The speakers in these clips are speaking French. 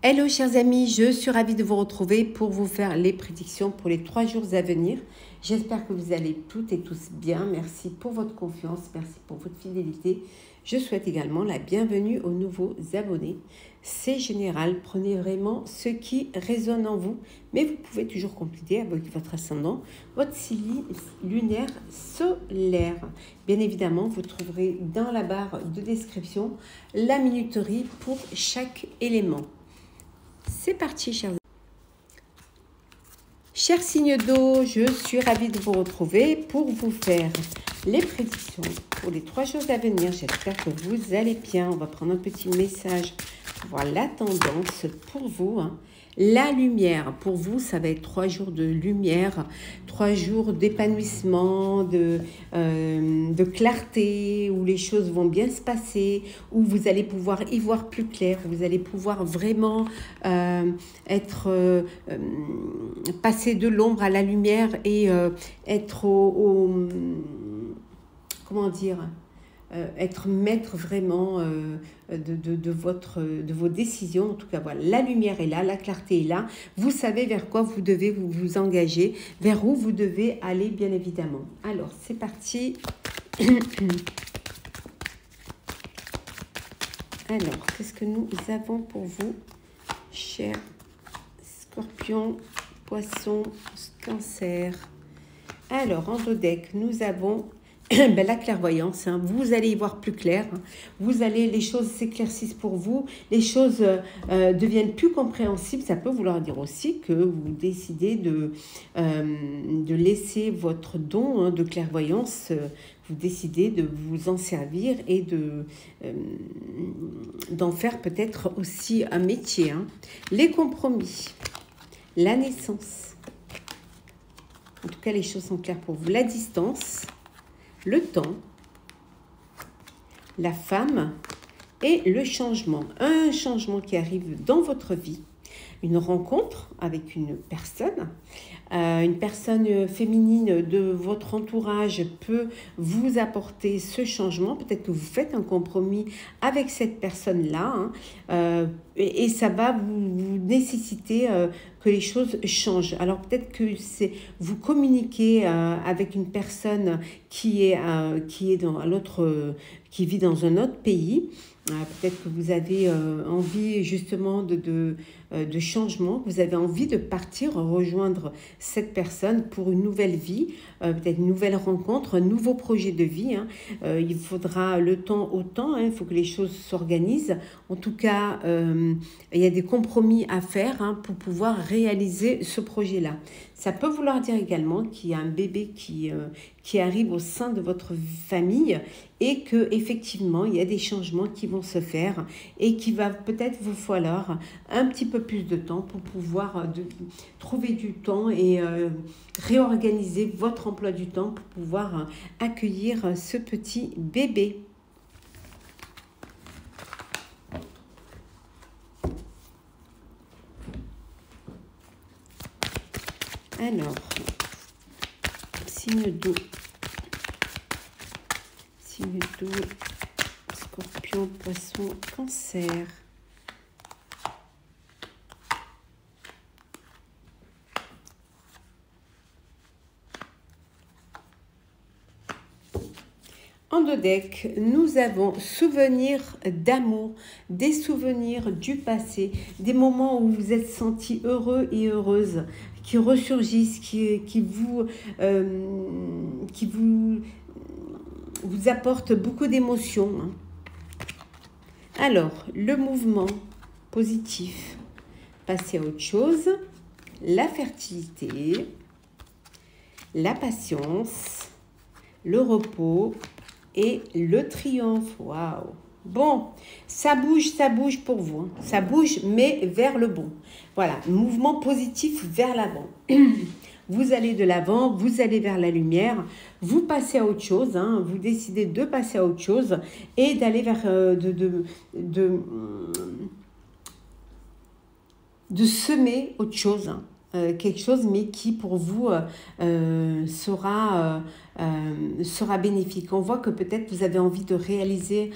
Hello chers amis, je suis ravie de vous retrouver pour vous faire les prédictions pour les 3 jours à venir. J'espère que vous allez toutes et tous bien. Merci pour votre confiance, merci pour votre fidélité. Je souhaite également la bienvenue aux nouveaux abonnés. C'est général, prenez vraiment ce qui résonne en vous, mais vous pouvez toujours compléter avec votre ascendant, votre signe lunaire solaire. Bien évidemment, vous trouverez dans la barre de description la minuterie pour chaque élément. C'est parti, chers signes d'eau, je suis ravie de vous retrouver pour vous faire les prédictions pour les 3 jours à venir. J'espère que vous allez bien. On va prendre un petit message pour voir la tendance pour vous. La lumière, pour vous, ça va être 3 jours de lumière, 3 jours d'épanouissement, de clarté, où les choses vont bien se passer, où vous allez pouvoir y voir plus clair, où vous allez pouvoir vraiment passer de l'ombre à la lumière et être comment dire, être maître vraiment de vos décisions. En tout cas, voilà, la lumière est là, la clarté est là. Vous savez vers quoi vous devez vous engager, vers où vous devez aller, bien évidemment. Alors, c'est parti. Alors, qu'est-ce que nous avons pour vous, chers Scorpions, Poissons, Cancer? Alors, en dodeck, nous avons la clairvoyance, vous allez y voir plus clair, les choses s'éclaircissent pour vous, les choses deviennent plus compréhensibles. Ça peut vouloir dire aussi que vous décidez de laisser votre don de clairvoyance, vous décidez de vous en servir et d'en faire peut-être aussi un métier. Les compromis, la naissance, en tout cas les choses sont claires pour vous, la distance, le temps, la femme et le changement. Un changement qui arrive dans votre vie, une rencontre avec une personne féminine de votre entourage peut vous apporter ce changement. Peut-être que vous faites un compromis avec cette personne-là et ça va vous nécessiter que les choses changent. Alors peut-être que vous communiquez avec une personne qui vit dans un autre pays. Peut-être que vous avez envie justement de changement, vous avez envie de partir, rejoindre cette personne pour une nouvelle vie, peut-être une nouvelle rencontre, un nouveau projet de vie. Il faudra le temps au temps, il faut que les choses s'organisent. En tout cas, il y a des compromis à faire pour pouvoir réaliser ce projet-là. Ça peut vouloir dire également qu'il y a un bébé qui arrive au sein de votre famille et que effectivement il y a des changements qui vont se faire et qu'il va peut-être vous falloir un petit peu plus de temps pour pouvoir trouver du temps et réorganiser votre emploi du temps pour pouvoir accueillir ce petit bébé. Alors, signe d'eau, Scorpion, Poisson, Cancer. En dodeck, nous avons souvenirs d'amour, des souvenirs du passé, des moments où vous vous êtes sentis heureux et heureuse, qui ressurgissent, qui vous apportent beaucoup d'émotions. Alors, le mouvement positif, passer à autre chose, la fertilité, la patience, le repos et le triomphe. Waouh! Bon, ça bouge pour vous. Ça bouge, mais vers le bon. Voilà, mouvement positif vers l'avant. Vous allez de l'avant, vous allez vers la lumière, vous passez à autre chose, vous décidez de passer à autre chose et d'aller vers de semer autre chose, quelque chose mais qui pour vous sera bénéfique. On voit que peut-être vous avez envie de réaliser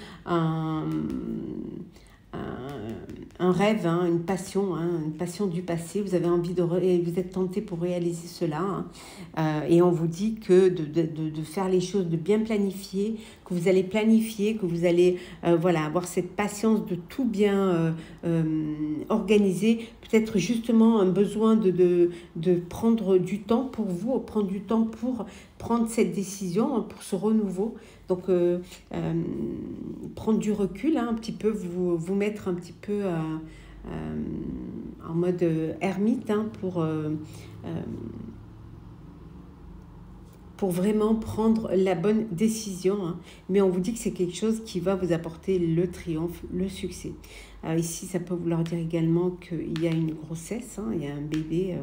un rêve, hein, une passion du passé. Vous avez envie vous êtes tenté pour réaliser cela. Hein. Et on vous dit que de faire les choses, de bien planifier, que vous allez planifier, que vous allez voilà, avoir cette patience de tout bien organiser. Peut-être justement un besoin de prendre du temps pour vous, prendre du temps pour prendre cette décision, hein, pour ce renouveau. Donc, prendre du recul, hein, un petit peu, vous mettre un petit peu en mode ermite, hein, pour vraiment prendre la bonne décision. Hein. Mais on vous dit que c'est quelque chose qui va vous apporter le triomphe, le succès. Ici, ça peut vouloir dire également qu'il y a une grossesse, hein, il y a un bébé,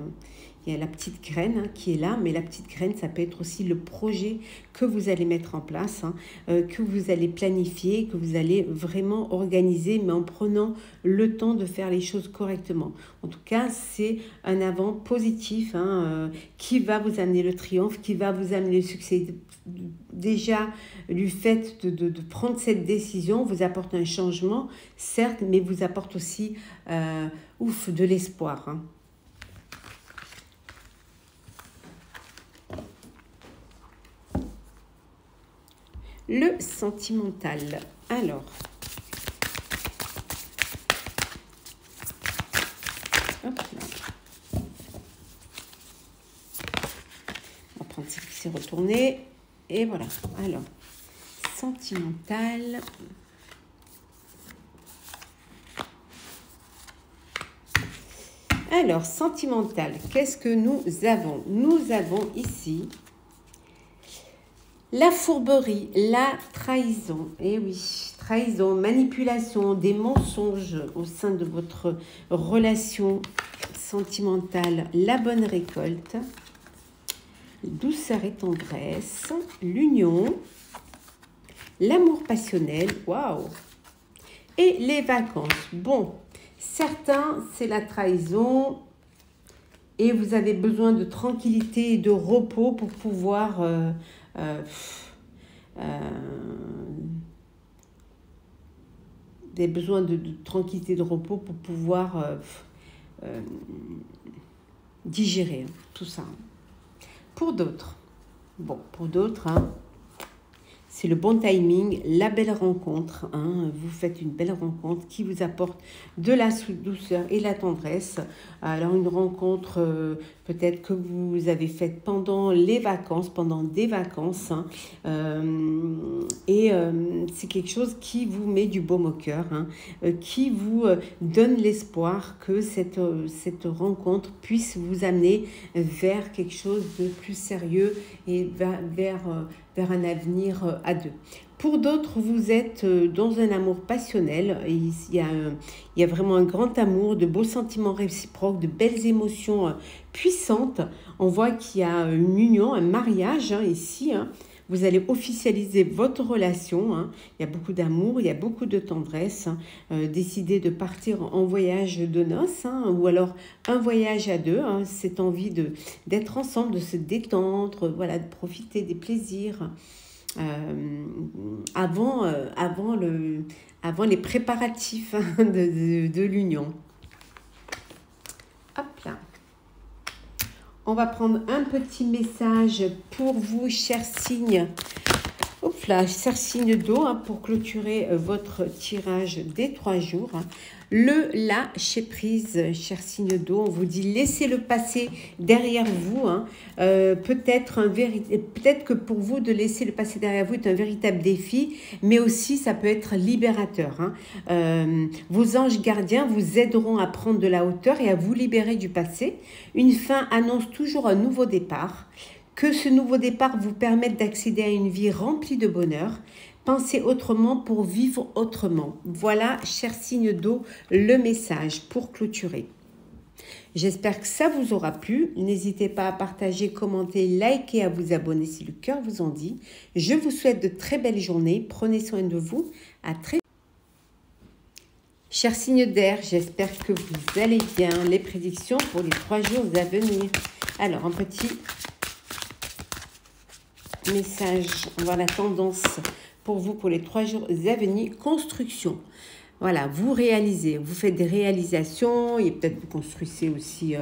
il y a la petite graine, hein, qui est là, mais la petite graine, ça peut être aussi le projet que vous allez mettre en place, hein, que vous allez planifier, que vous allez vraiment organiser, mais en prenant le temps de faire les choses correctement. En tout cas, c'est un avant positif, hein, qui va vous amener le triomphe, qui va vous amener le succès. Déjà, le fait de prendre cette décision vous apporte un changement, certes, mais vous apporte aussi de l'espoir. Hein. Le sentimental. Alors, hop là. On va prendre ce qui s'est retourné. Et voilà. Alors, sentimental. Alors, sentimental, qu'est-ce que nous avons? Nous avons ici la fourberie, la trahison. Eh oui, trahison, manipulation, des mensonges au sein de votre relation sentimentale, la bonne récolte, douceur et tendresse, l'union, l'amour passionnel, waouh, et les vacances. Bon, certains, c'est la trahison et vous avez besoin de tranquillité et de repos pour pouvoir des besoins de tranquillité, de repos pour pouvoir digérer tout ça. Pour d'autres, hein, c'est le bon timing, la belle rencontre. Hein. Vous faites une belle rencontre qui vous apporte de la douceur et la tendresse. Alors une rencontre peut-être que vous avez faite pendant les vacances, pendant des vacances. Hein. C'est quelque chose qui vous met du baume au cœur, hein, qui vous donne l'espoir que cette rencontre puisse vous amener vers quelque chose de plus sérieux et vers un avenir à deux. Pour d'autres, vous êtes dans un amour passionnel. Il y a vraiment un grand amour, de beaux sentiments réciproques, de belles émotions puissantes. On voit qu'il y a une union, un mariage hein, ici. Hein. Vous allez officialiser votre relation. Hein. Il y a beaucoup d'amour, il y a beaucoup de tendresse. Hein. Décider de partir en voyage de noces hein, ou alors un voyage à deux. Hein. Cette envie d'être ensemble, de se détendre, voilà, de profiter des plaisirs avant les préparatifs hein, de l'union. Hop là. On va prendre un petit message pour vous, chers signes. Hop là, chers signes d'eau, hein, pour clôturer votre tirage des 3 jours. Hein. Le lâcher prise, chers signes d'eau, on vous dit laissez le passé derrière vous. Hein. Peut-être que pour vous de laisser le passé derrière vous est un véritable défi, mais aussi ça peut être libérateur. Hein. Vos anges gardiens vous aideront à prendre de la hauteur et à vous libérer du passé. Une fin annonce toujours un nouveau départ. Que ce nouveau départ vous permette d'accéder à une vie remplie de bonheur. Pensez autrement pour vivre autrement. Voilà, chers signes d'eau, le message pour clôturer. J'espère que ça vous aura plu. N'hésitez pas à partager, commenter, liker, à vous abonner si le cœur vous en dit. Je vous souhaite de très belles journées. Prenez soin de vous. À très bientôt. Chers signes d'air, j'espère que vous allez bien. Les prédictions pour les 3 jours à venir. Alors, un petit message, on va voir la tendance pour vous pour les 3 jours à venir. Construction. Voilà, vous réalisez, vous faites des réalisations, et peut-être vous construisez aussi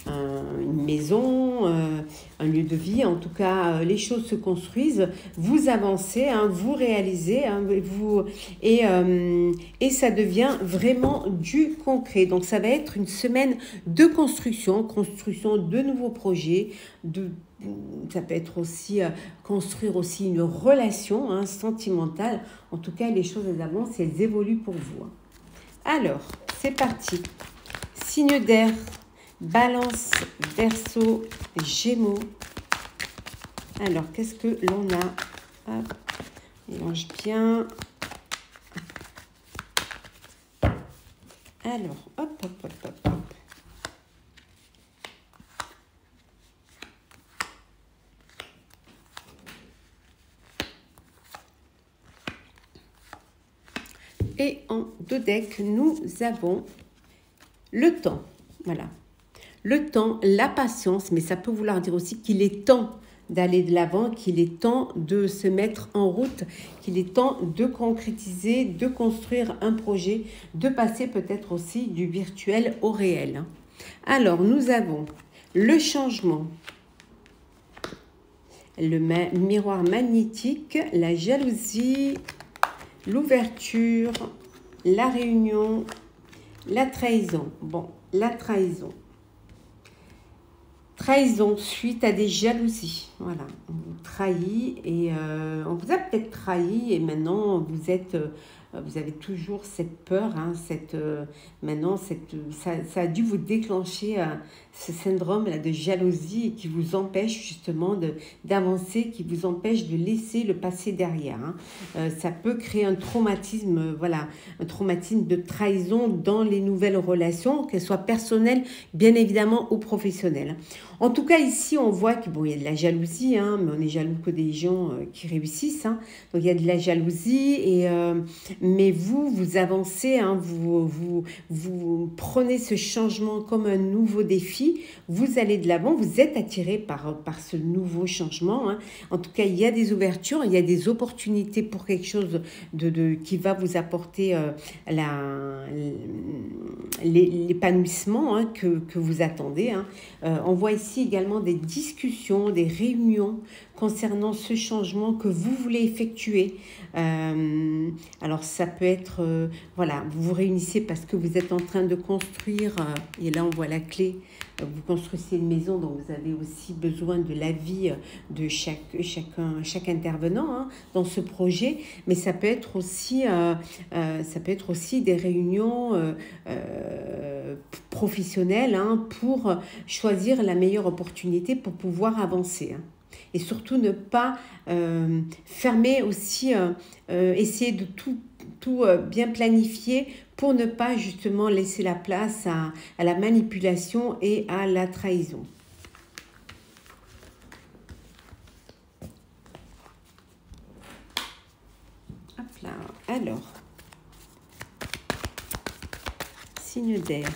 une maison, un lieu de vie. En tout cas, les choses se construisent, vous avancez, hein, vous réalisez, hein, et ça devient vraiment du concret. Donc, ça va être une semaine de construction, construction de nouveaux projets, ça peut être aussi construire aussi une relation, hein, sentimentale. En tout cas, les choses elles avancent, elles évoluent pour vous. Alors, c'est parti. Signe d'air, Balance, Verseau, Gémeaux. Alors, qu'est-ce que l'on a? Hop, mélange bien. Alors, hop, hop, hop, hop, hop. Et en deux decks, nous avons le temps. Voilà. Le temps, la patience, mais ça peut vouloir dire aussi qu'il est temps d'aller de l'avant, qu'il est temps de se mettre en route, qu'il est temps de concrétiser, de construire un projet, de passer peut-être aussi du virtuel au réel. Alors, nous avons le changement, le miroir magnétique, la jalousie, l'ouverture, la réunion, la trahison. Bon, la trahison. Trahison suite à des jalousies. Voilà, on vous trahit et on vous a peut-être trahi et maintenant vous avez toujours cette peur, hein, maintenant ça a dû vous déclencher ce syndrome là de jalousie qui vous empêche justement d'avancer, qui vous empêche de laisser le passé derrière. Hein. Ça peut créer un traumatisme, voilà, un traumatisme de trahison dans les nouvelles relations, qu'elles soient personnelles, bien évidemment, ou professionnelles. En tout cas, ici, on voit qu'il y a de la jalousie, hein, mais on est jaloux que des gens qui réussissent. Hein. Donc, il y a de la jalousie, mais vous avancez, hein, vous prenez ce changement comme un nouveau défi. Vous allez de l'avant, vous êtes attiré par ce nouveau changement. Hein. En tout cas, il y a des ouvertures, il y a des opportunités pour quelque chose qui va vous apporter l'épanouissement, hein, que vous attendez. Hein. On voit ici également des discussions, des réunions concernant ce changement que vous voulez effectuer. Alors ça peut être, voilà, vous vous réunissez parce que vous êtes en train de construire, et là on voit la clé, vous construisez une maison, donc vous avez aussi besoin de l'avis de chaque intervenant, hein, dans ce projet, mais ça peut être aussi des réunions professionnelles, hein, pour choisir la meilleure opportunité pour pouvoir avancer. Hein. Et surtout ne pas fermer aussi, essayer de tout bien planifier pour ne pas justement laisser la place à la manipulation et à la trahison. Hop là. Alors, signe d'air.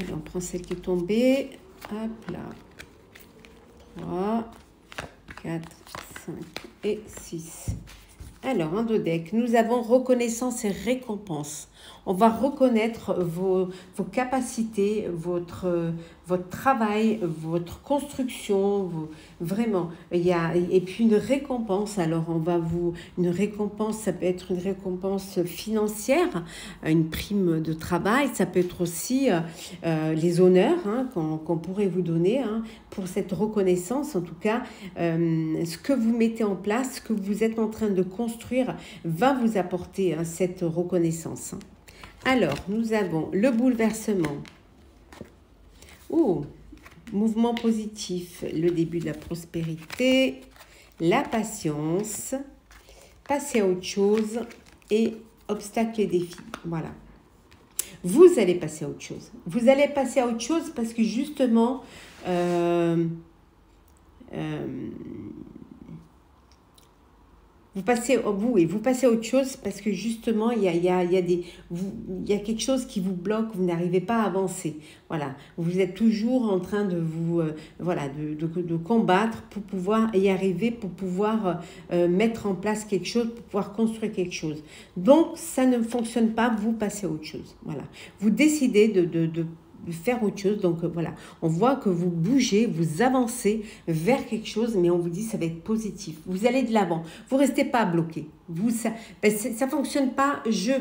Allez, on prend celle qui est tombée. Hop là. 3, 4, 5 et 6. Alors, en deux decks, nous avons reconnaissance et récompense. On va reconnaître vos capacités, votre travail, votre construction, vraiment. Et puis une récompense. Alors, une récompense, ça peut être une récompense financière, une prime de travail. Ça peut être aussi les honneurs, hein, qu'on pourrait vous donner, hein, pour cette reconnaissance. En tout cas, ce que vous mettez en place, ce que vous êtes en train de construire, va vous apporter, hein, cette reconnaissance. Alors, nous avons le bouleversement. Mouvement positif, le début de la prospérité, la patience, passer à autre chose et obstacles et défis. Voilà. Vous allez passer à autre chose. Vous allez passer à autre chose parce que justement, vous passez vous passez à autre chose parce que justement il y a quelque chose qui vous bloque, vous n'arrivez pas à avancer. Voilà, vous êtes toujours en train de vous voilà de combattre pour pouvoir y arriver, pour pouvoir mettre en place quelque chose, pour pouvoir construire quelque chose. Donc ça ne fonctionne pas, vous passez à autre chose. Voilà, vous décidez de faire autre chose. Donc voilà, on voit que vous bougez, vous avancez vers quelque chose, mais on vous dit ça va être positif. Vous allez de l'avant, vous restez pas bloqué. Vous ça fonctionne pas, je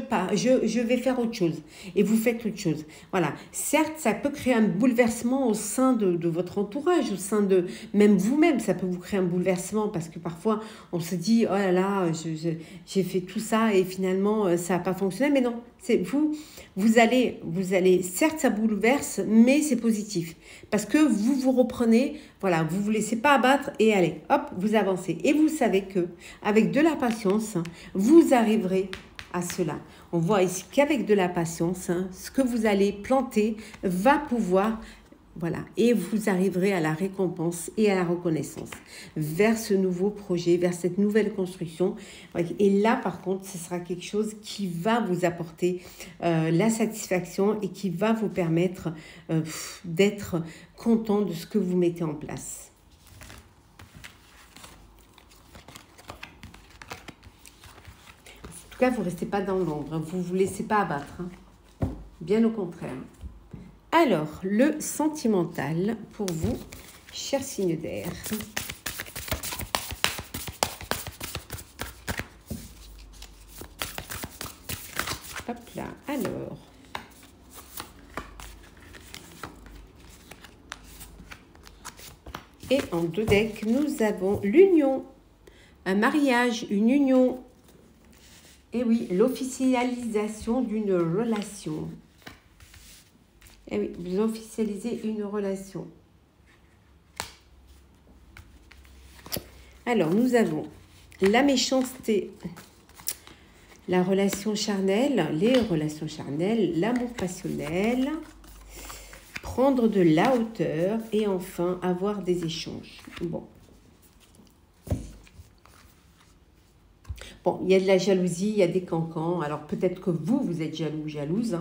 vais faire autre chose et vous faites autre chose. Voilà, certes, ça peut créer un bouleversement au sein de votre entourage, au sein de même vous-même, ça peut vous créer un bouleversement parce que parfois on se dit oh là là, j'ai fait tout ça et finalement ça n'a pas fonctionné. Mais non, c'est vous allez, certes ça bouleverse, mais c'est positif parce que vous vous reprenez, voilà, vous vous laissez pas abattre et allez, hop, vous avancez. Et vous savez que avec de la patience, vous arriverez à cela. On voit ici qu'avec de la patience, ce que vous allez planter va pouvoir, voilà, et vous arriverez à la récompense et à la reconnaissance vers ce nouveau projet, vers cette nouvelle construction. Et là, par contre, ce sera quelque chose qui va vous apporter la satisfaction et qui va vous permettre d'être content de ce que vous mettez en place. En tout cas, vous ne restez pas dans l'ombre, vous ne vous laissez pas abattre, bien au contraire. Alors, le sentimental pour vous, chers signes d'air. Hop là, alors. Et en 2 decks, nous avons l'union, un mariage, une union. Et oui, l'officialisation d'une relation. Et oui, vous officialisez une relation. Alors, nous avons la méchanceté, la relation charnelle, les relations charnelles, l'amour passionnel, prendre de la hauteur et enfin avoir des échanges. Bon, il y a de la jalousie, il y a des cancans. Alors peut-être que vous êtes jaloux ou jalouse.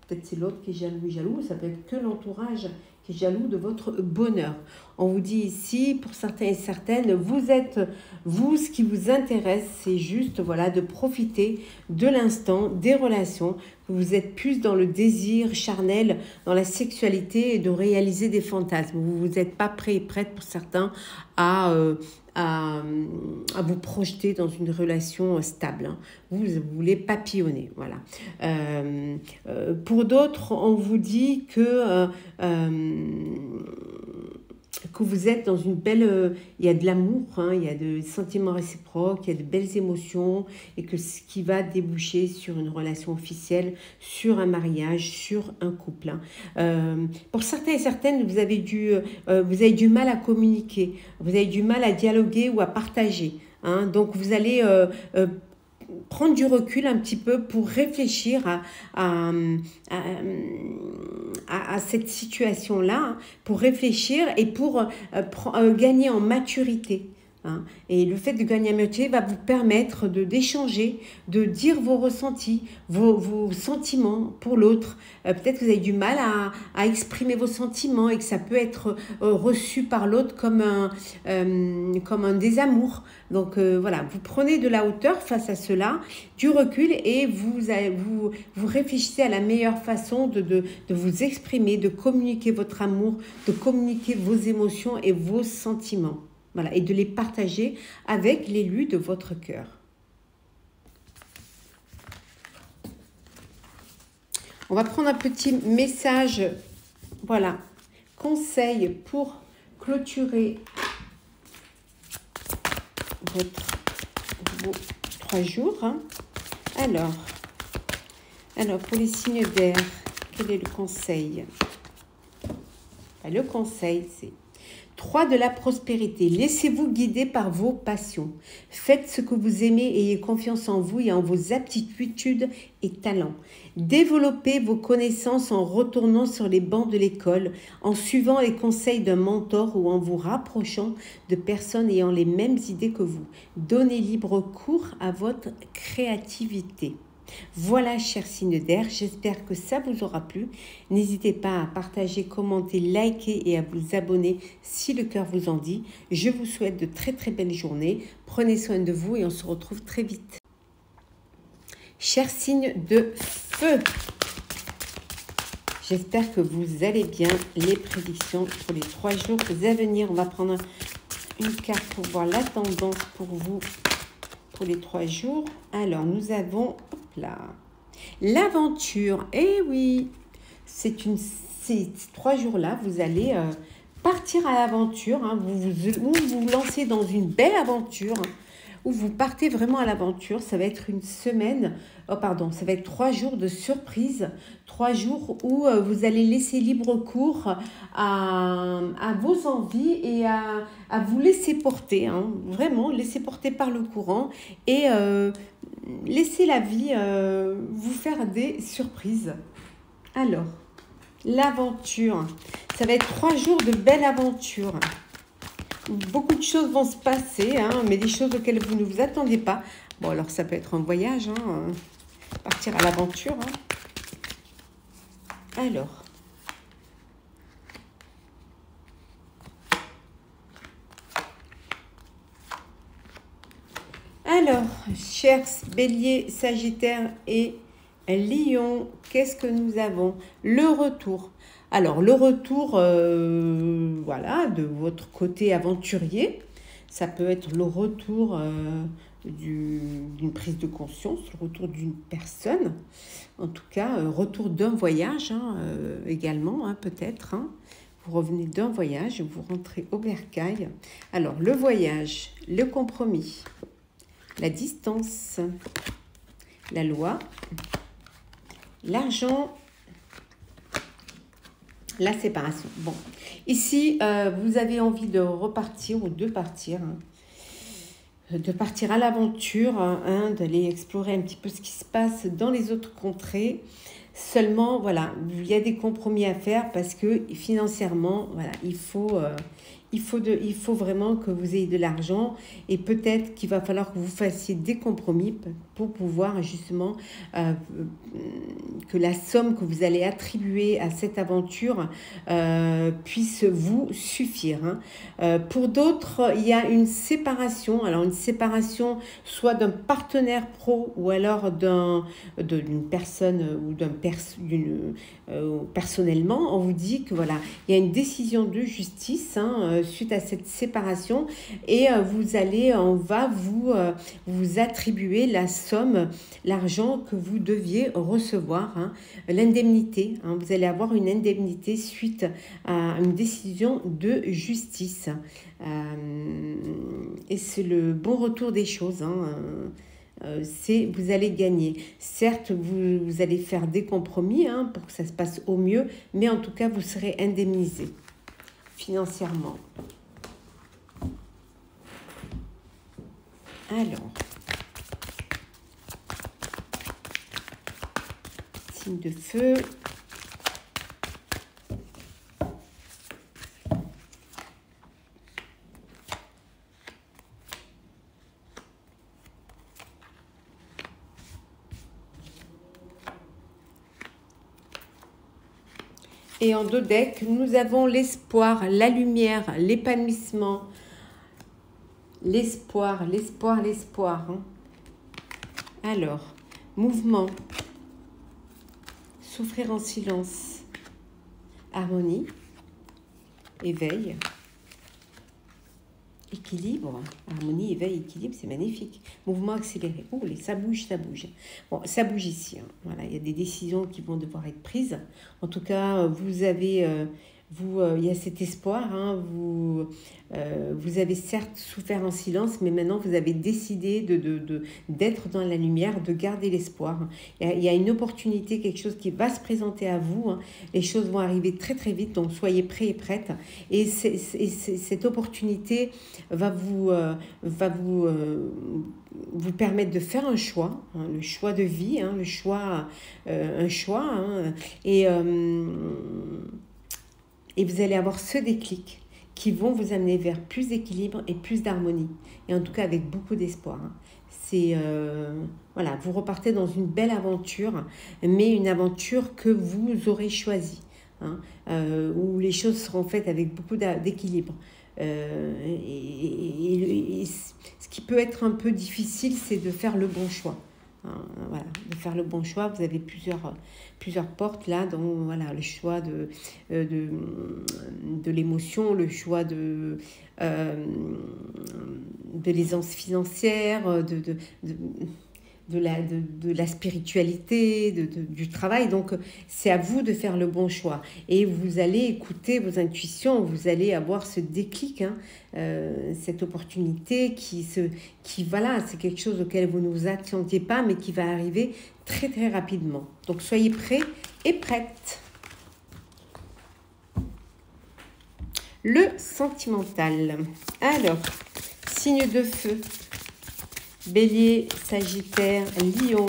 Peut-être c'est l'autre qui est jaloux ou jaloux. Ça peut être que l'entourage qui est jaloux de votre bonheur. On vous dit ici, pour certains et certaines, vous, ce qui vous intéresse, c'est juste voilà, de profiter de l'instant, des relations. Vous êtes plus dans le désir charnel, dans la sexualité et de réaliser des fantasmes. Vous n'êtes pas prêt et prête pour certains à vous projeter dans une relation stable. Vous voulez papillonner. Voilà. Pour d'autres, on vous dit que vous êtes dans une belle... il y a de l'amour, il y a des sentiments réciproques, il y a de belles émotions et que ce qui va déboucher sur une relation officielle, sur un mariage, sur un couple. Pour certains et certaines, vous avez du mal à communiquer, vous avez du mal à dialoguer ou à partager. Donc, vous allez... prendre du recul un petit peu pour réfléchir à cette situation-là, pour réfléchir et pour gagner en maturité. Et le fait de gagner en maturité va vous permettre d'échanger, de dire vos ressentis, vos sentiments pour l'autre. Peut-être que vous avez du mal à exprimer vos sentiments et que ça peut être reçu par l'autre comme un désamour. Donc voilà, vous prenez de la hauteur face à cela, du recul et vous réfléchissez à la meilleure façon de vous exprimer, de communiquer votre amour, de communiquer vos émotions et vos sentiments. Voilà, et de les partager avec l'élu de votre cœur. On va prendre un petit message, voilà, conseil pour clôturer vos 3 jours. Alors, pour les signes d'air, quel est le conseil? Le conseil, c'est 3 3 de la prospérité. Laissez-vous guider par vos passions. Faites ce que vous aimez, ayez confiance en vous et en vos aptitudes et talents. Développez vos connaissances en retournant sur les bancs de l'école, en suivant les conseils d'un mentor ou en vous rapprochant de personnes ayant les mêmes idées que vous. Donnez libre cours à votre créativité. Voilà, chers signes d'air, j'espère que ça vous aura plu. N'hésitez pas à partager, commenter, liker et à vous abonner si le cœur vous en dit. Je vous souhaite de très très belles journées. Prenez soin de vous et on se retrouve très vite. Chers signes de feu, j'espère que vous allez bien. Les prédictions pour les 3 jours à venir. On va prendre une carte pour voir la tendance pour vous pour les 3 jours. Alors, nous avons l'aventure. Eh oui, ces 3 jours-là, vous allez partir à l'aventure. Hein. Vous lancez dans une belle aventure. Où vous partez vraiment à l'aventure. Ça va être une semaine, ça va être 3 jours de surprise, 3 jours où vous allez laisser libre cours à vos envies et à vous laisser porter, hein, vraiment laisser porter par le courant et laisser la vie vous faire des surprises. Alors, l'aventure, ça va être 3 jours de belle aventure. Beaucoup de choses vont se passer, hein, mais des choses auxquelles vous ne vous attendez pas. Bon, alors ça peut être un voyage, hein, partir à l'aventure. Hein. Alors, chers Bélier, Sagittaire et Lion, qu'est-ce que nous avons? Le retour. Alors, le retour, voilà, de votre côté aventurier, ça peut être le retour d'une prise de conscience, le retour d'une personne, en tout cas, retour d'un voyage hein, également, hein, peut-être. Hein. Vous revenez d'un voyage, vous rentrez au bercail. Alors, le voyage, le compromis, la distance, la loi, l'argent, la séparation. Bon, ici, vous avez envie de repartir ou de partir à l'aventure, hein, d'aller explorer un petit peu ce qui se passe dans les autres contrées. Seulement, voilà, il y a des compromis à faire parce que financièrement, voilà, il faut vraiment que vous ayez de l'argent et peut-être qu'il va falloir que vous fassiez des compromis pour pouvoir justement que la somme que vous allez attribuer à cette aventure puisse vous suffire. Hein. Pour d'autres, il y a une séparation. Alors une séparation soit d'un partenaire pro ou alors d'une personne ou personnellement, on vous dit que voilà, il y a une décision de justice hein, suite à cette séparation et on va vous attribuer la somme, l'argent que vous deviez recevoir, hein, l'indemnité. Hein, vous allez avoir une indemnité suite à une décision de justice. Et c'est le bon retour des choses. Hein, vous allez gagner. Certes, vous allez faire des compromis hein, pour que ça se passe au mieux, mais en tout cas, vous serez indemnisé financièrement. Alors, signe de feu. Et en 2 decks, nous avons l'espoir, la lumière, l'épanouissement, l'espoir. Hein. Alors, mouvement, souffrir en silence, harmonie, éveil, équilibre, harmonie, éveil, équilibre, c'est magnifique. Mouvement accéléré. Oh, ça bouge. Bon, ça bouge ici. Hein. Voilà, il y a des décisions qui vont devoir être prises. En tout cas, vous avez il y a cet espoir, hein, vous avez certes souffert en silence, mais maintenant vous avez décidé d'être dans la lumière, de garder l'espoir. Il y a une opportunité, quelque chose qui va se présenter à vous, hein. Les choses vont arriver très très vite, donc soyez prêts et prêtes. Et cette opportunité va vous permettre de faire un choix, hein, le choix de vie, hein, un choix, hein, et vous allez avoir ce déclic qui vont vous amener vers plus d'équilibre et plus d'harmonie. Et en tout cas avec beaucoup d'espoir, hein. Voilà, vous repartez dans une belle aventure, mais une aventure que vous aurez choisie, hein, où les choses seront faites avec beaucoup d'équilibre. Et ce qui peut être un peu difficile, c'est de faire le bon choix. Voilà, de faire le bon choix. Vous avez plusieurs portes là, donc voilà, le choix de l'émotion, le choix de l'aisance financière, de la spiritualité, du travail. Donc, c'est à vous de faire le bon choix. Et vous allez écouter vos intuitions, vous allez avoir ce déclic, hein, cette opportunité voilà, c'est quelque chose auquel vous ne vous attendiez pas, mais qui va arriver très, très rapidement. Donc, soyez prêts et prêtes. Le sentimental. Alors, signe de feu. Bélier, Sagittaire, Lion.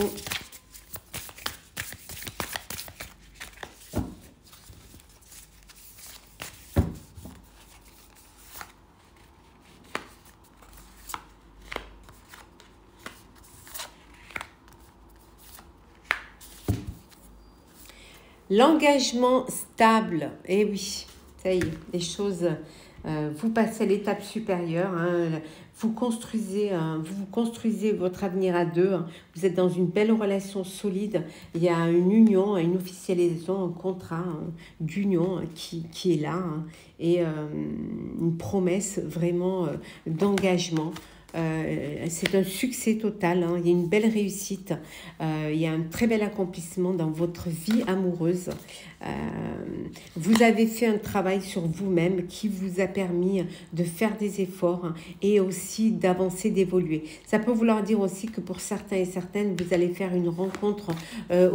L'engagement stable. Eh oui, ça y est, les choses, vous passez à l'étape supérieure, hein. Vous construisez votre avenir à deux, hein. Vous êtes dans une belle relation solide. Il y a une union, une officialisation, un contrat, hein, d'union, hein, qui est là, hein, et une promesse vraiment d'engagement. C'est un succès total, hein. Il y a une belle réussite, il y a un très bel accomplissement dans votre vie amoureuse. Vous avez fait un travail sur vous-même qui vous a permis de faire des efforts, hein, et aussi d'avancer, d'évoluer. Ça peut vouloir dire aussi que pour certains et certaines, vous allez faire une rencontre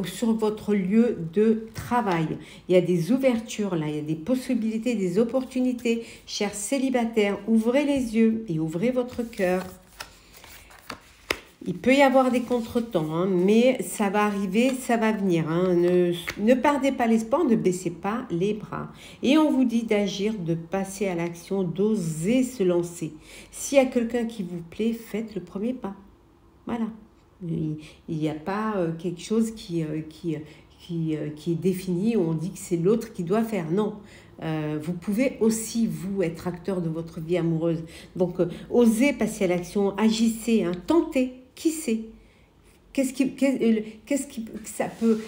sur votre lieu de travail. Il y a des ouvertures là, il y a des possibilités, des opportunités. Chers célibataires, ouvrez les yeux et ouvrez votre cœur. Il peut y avoir des contretemps, hein, mais ça va arriver, ça va venir, hein. Ne perdez pas l'espoir, ne baissez pas les bras. Et on vous dit d'agir, de passer à l'action, d'oser se lancer. S'il y a quelqu'un qui vous plaît, faites le premier pas. Voilà. Il n'y a pas quelque chose qui est défini, où on dit que c'est l'autre qui doit faire. Non. Vous pouvez aussi, vous, être acteur de votre vie amoureuse. Donc, osez passer à l'action, agissez, hein, tentez. Qui sait? Qu'est-ce qui ça peut...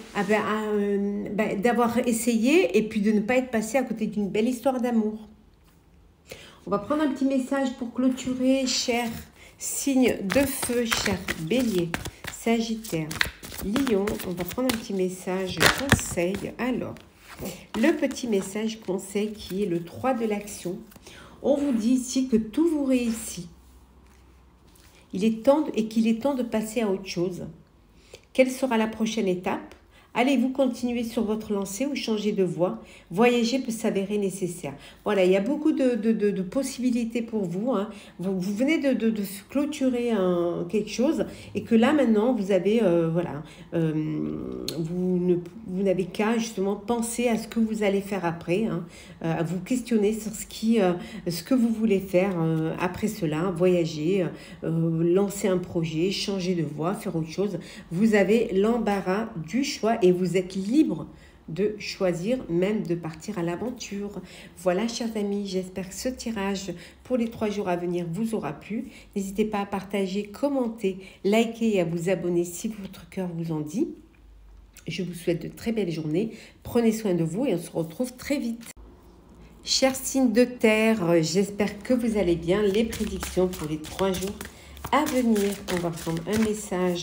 d'avoir essayé et puis de ne pas être passé à côté d'une belle histoire d'amour. On va prendre un petit message pour clôturer, cher signe de feu, cher Bélier, Sagittaire, Lion. On va prendre un petit message conseil. Alors, le petit message conseil qui est le 3 de l'action. On vous dit ici que tout vous réussit. Il est temps de passer à autre chose. Quelle sera la prochaine étape? Allez-vous continuer sur votre lancée ou changer de voie? Voyager peut s'avérer nécessaire. Voilà, il y a beaucoup de possibilités pour vous, hein. Vous venez de clôturer quelque chose et que là maintenant vous avez, vous n'avez qu'à justement penser à ce que vous allez faire après, hein, à vous questionner sur ce que vous voulez faire après cela, voyager, lancer un projet, changer de voie, faire autre chose. Vous avez l'embarras du choix et vous êtes libre de choisir, même de partir à l'aventure. Voilà, chers amis, j'espère que ce tirage pour les 3 jours à venir vous aura plu. N'hésitez pas à partager, commenter, liker et à vous abonner si votre cœur vous en dit. Je vous souhaite de très belles journées. Prenez soin de vous et on se retrouve très vite. Chers signes de terre, j'espère que vous allez bien. Les prédictions pour les 3 jours à venir. On va prendre un message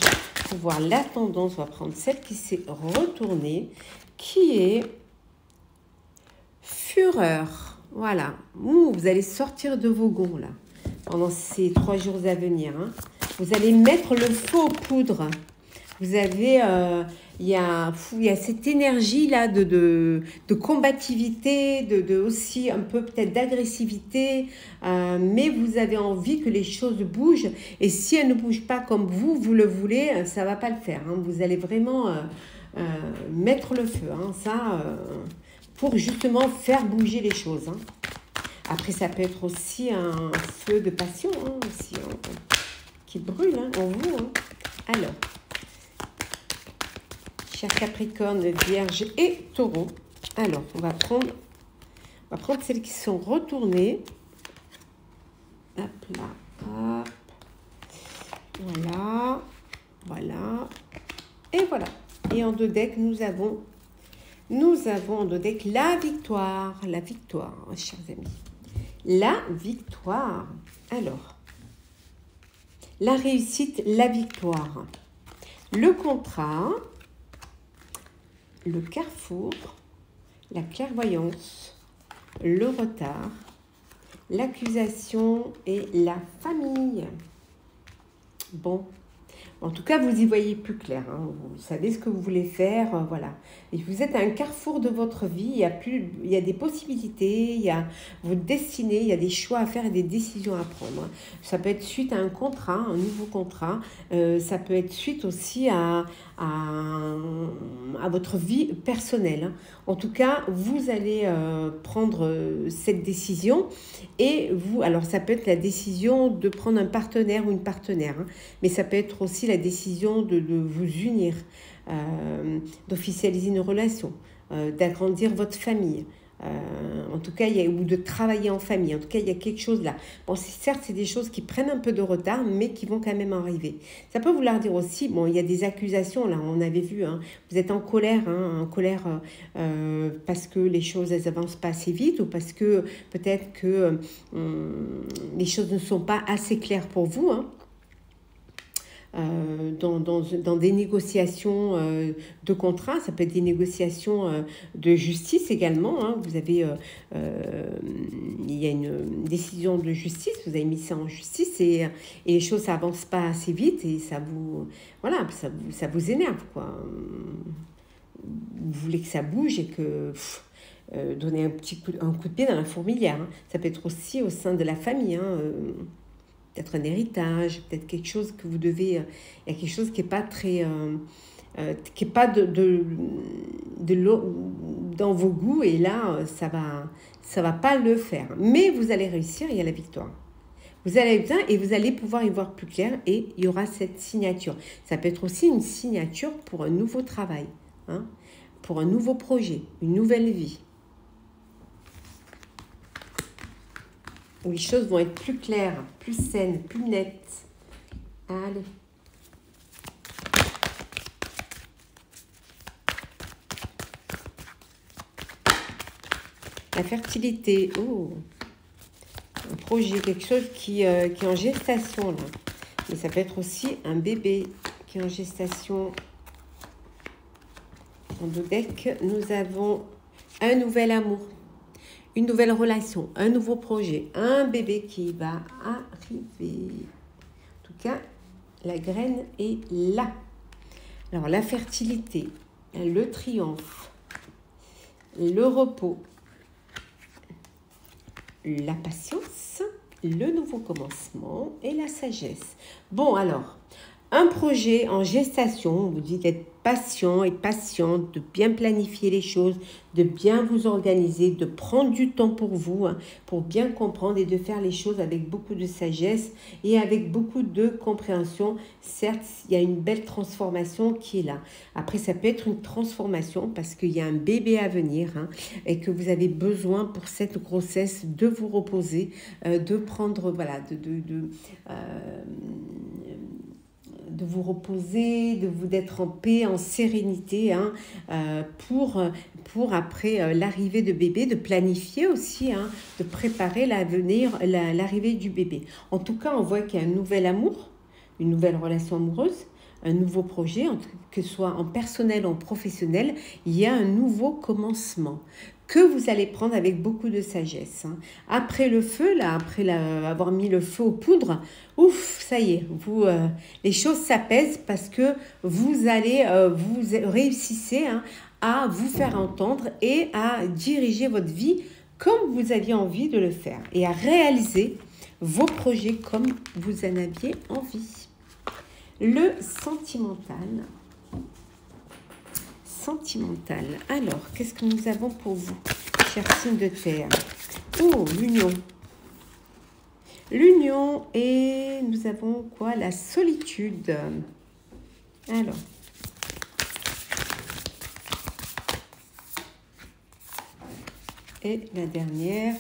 pour voir la tendance. On va prendre celle qui s'est retournée, qui est fureur. Voilà. Ouh, vous allez sortir de vos gonds, là, pendant ces 3 jours à venir. Hein. Vous allez mettre le feu aux poudres. Vous avez, il y a cette énergie-là de combativité, aussi un peu peut-être d'agressivité, mais vous avez envie que les choses bougent. Et si elles ne bougent pas comme vous le voulez, ça ne va pas le faire. Hein. Vous allez vraiment mettre le feu, hein, pour justement faire bouger les choses. Hein. Après, ça peut être aussi un feu de passion, hein, aussi, hein, qui brûle hein, en vous. Hein. Alors, chers Capricorne, Vierge et Taureau. Alors, on va prendre celles qui sont retournées. Hop là, hop. Voilà, voilà, et voilà. Et en 2 decks, nous avons en 2 decks la victoire, chers amis. La victoire. Alors, la réussite, la victoire. Le contrat, le carrefour, la clairvoyance, le retard, l'accusation et la famille. Bon, en tout cas, vous y voyez plus clair. Hein. Vous savez ce que vous voulez faire, voilà. Et vous êtes à un carrefour de votre vie. Il y a des possibilités, il y a votre destinée, il y a des choix à faire et des décisions à prendre. Ça peut être suite à un contrat, un nouveau contrat. Ça peut être suite aussi à votre vie personnelle. Hein. En tout cas, vous allez prendre cette décision et alors ça peut être la décision de prendre un partenaire ou une partenaire, hein, mais ça peut être aussi la décision de vous unir, d'officialiser une relation, d'agrandir votre famille. En tout cas, ou de travailler en famille. En tout cas, il y a quelque chose là. Bon, certes, c'est des choses qui prennent un peu de retard, mais qui vont quand même arriver. Ça peut vouloir dire aussi, bon, il y a des accusations là, on avait vu, hein, vous êtes en colère, parce que les choses, elles avancent pas assez vite, ou parce que peut-être que les choses ne sont pas assez claires pour vous, hein. Dans des négociations de contrat, ça peut être des négociations de justice également. Hein. Vous avez, il y a une décision de justice, vous avez mis ça en justice et les choses n'avancent pas assez vite et ça vous énerve, quoi. Vous voulez que ça bouge et que donner un coup de pied dans la fourmilière. Hein. Ça peut être aussi au sein de la famille. Hein, peut-être un héritage, peut-être quelque chose que vous devez... il y a quelque chose qui n'est pas très... qui n'est pas dans vos goûts, et là, ça va pas le faire. Mais vous allez réussir, il y a la victoire. Vous allez bien et vous allez pouvoir y voir plus clair et il y aura cette signature. Ça peut être aussi une signature pour un nouveau travail, hein, pour un nouveau projet, une nouvelle vie, où les choses vont être plus claires, plus saines, plus nettes. Allez. La fertilité. Oh. Un projet, quelque chose qui est en gestation, là. Mais ça peut être aussi un bébé qui est en gestation. En 2 decks, nous avons un nouvel amour. Une nouvelle relation, un nouveau projet, un bébé qui va arriver. En tout cas, la graine est là. Alors, la fertilité, le triomphe, le repos, la patience, le nouveau commencement et la sagesse. Bon, alors, un projet en gestation, on vous dit d'être patient et patiente, de bien planifier les choses, de bien vous organiser, de prendre du temps pour vous, hein, pour bien comprendre et de faire les choses avec beaucoup de sagesse et avec beaucoup de compréhension. Certes, il y a une belle transformation qui est là. Après, ça peut être une transformation parce qu'il y a un bébé à venir, hein, et que vous avez besoin pour cette grossesse de vous reposer, de prendre, voilà, de vous reposer, d'être en paix, en sérénité, hein, pour après l'arrivée de bébé, de planifier aussi, hein, de préparer l'arrivée du bébé. En tout cas, on voit qu'il y a un nouvel amour, une nouvelle relation amoureuse, un nouveau projet, que ce soit en personnel ou en professionnel, il y a un nouveau commencement. que vous allez prendre avec beaucoup de sagesse. Hein. Après le feu, là, avoir mis le feu aux poudres, ouf, ça y est, les choses s'apaisent parce que vous allez, vous réussissez hein, à vous faire entendre et à diriger votre vie comme vous aviez envie de le faire et à réaliser vos projets comme vous en aviez envie. Le sentimental. Sentimental. Alors, qu'est-ce que nous avons pour vous, chers signes de terre? Oh, l'union. L'union et nous avons quoi? La solitude. Alors. Et la dernière.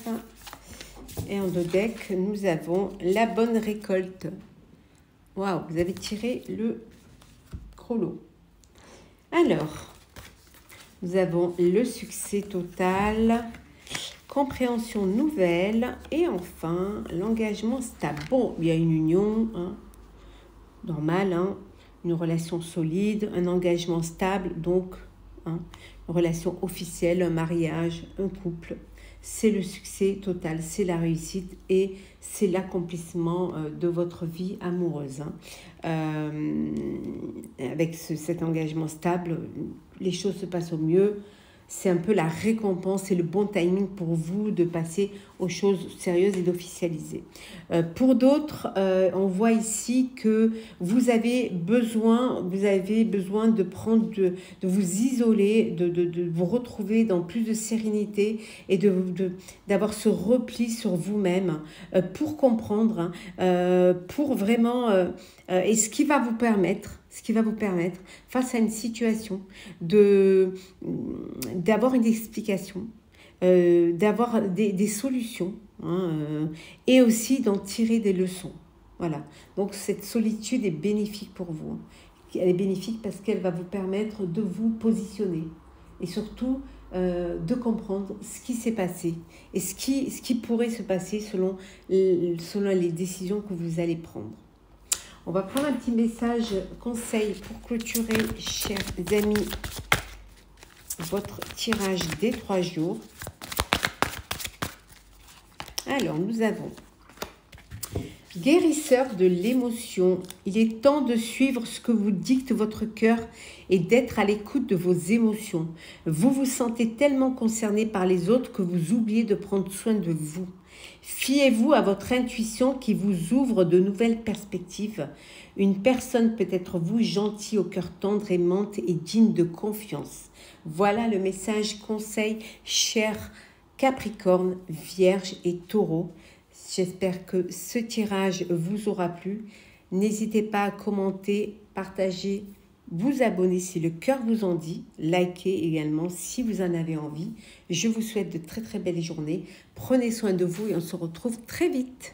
Et en deux decks, nous avons la bonne récolte. Waouh, vous avez tiré le gros lot. Alors, nous avons le succès total, compréhension nouvelle et enfin l'engagement stable. Bon, il y a une union, hein, normale, hein, une relation solide, un engagement stable, donc hein, une relation officielle, un mariage, un couple. C'est le succès total, c'est la réussite et c'est l'accomplissement de votre vie amoureuse. Hein. Avec cet engagement stable, les choses se passent au mieux. C'est un peu la récompense et le bon timing pour vous de passer aux choses sérieuses et d'officialiser. Pour d'autres, on voit ici que vous avez besoin de prendre, de vous isoler, de vous retrouver dans plus de sérénité et d'avoir ce repli sur vous-même pour comprendre, pour vraiment, et ce qui va vous permettre, face à une situation, d'avoir une explication, d'avoir des solutions, hein, et aussi d'en tirer des leçons. Voilà. Donc cette solitude est bénéfique pour vous. Elle est bénéfique parce qu'elle va vous permettre de vous positionner et surtout de comprendre ce qui s'est passé et ce qui pourrait se passer selon les décisions que vous allez prendre. On va prendre un petit message conseil pour clôturer, chers amis, votre tirage des 3 jours. Alors, nous avons guérisseur de l'émotion. Il est temps de suivre ce que vous dicte votre cœur et d'être à l'écoute de vos émotions. Vous vous sentez tellement concerné par les autres que vous oubliez de prendre soin de vous. Fiez-vous à votre intuition qui vous ouvre de nouvelles perspectives. Une personne peut être vous, gentil, au cœur tendre, aimante et digne de confiance. Voilà le message conseil, cher Capricorne, Vierge et Taureau. J'espère que ce tirage vous aura plu. N'hésitez pas à commenter, partager, vous abonner si le cœur vous en dit, likez également si vous en avez envie. Je vous souhaite de très très belles journées. Prenez soin de vous et on se retrouve très vite.